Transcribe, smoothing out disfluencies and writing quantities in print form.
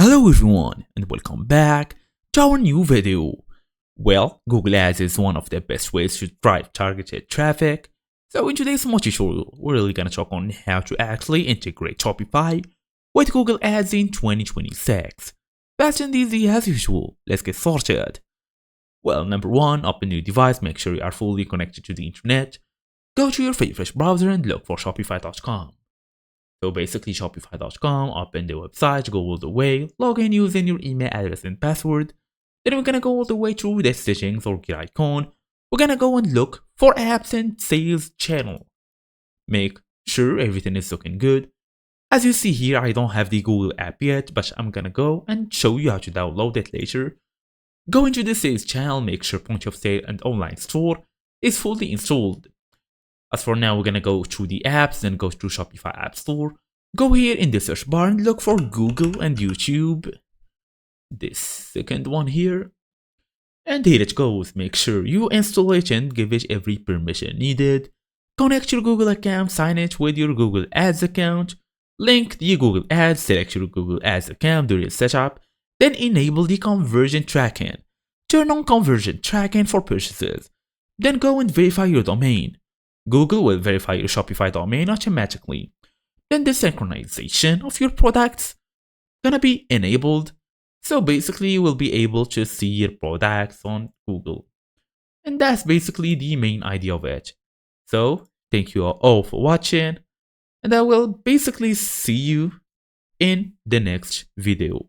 Hello everyone and welcome back to our new video. Well, Google Ads is one of the best ways to drive targeted traffic. So in today's tutorial, we're really gonna talk on how to actually integrate Shopify with Google Ads in 2026. Fast and easy as usual, let's get started. Well, number one, open your device, make sure you are fully connected to the internet. Go to your favorite browser and look for Shopify.com. So basically Shopify.com, open the website, go all the way, log in using your email address and password. Then we're gonna go all the way through the settings or gear icon. We're gonna go and look for apps and sales channel. Make sure everything is looking good. As you see here, I don't have the Google app yet, but I'm gonna go and show you how to download it later. Go into the sales channel, make sure point of sale and online store is fully installed. As for now, we're gonna go to the apps, then go to Shopify App Store. Go here in the search bar and look for Google and YouTube. This second one here. And here it goes. Make sure you install it and give it every permission needed. Connect your Google account, sign it with your Google Ads account. Link the Google Ads, select your Google Ads account during setup. Then enable the conversion tracking. Turn on conversion tracking for purchases. Then go and verify your domain. Google will verify your Shopify domain automatically. Then the synchronization of your products gonna be enabled. So basically you will be able to see your products on Google. And that's basically the main idea of it. So thank you all for watching, and I will basically see you in the next video.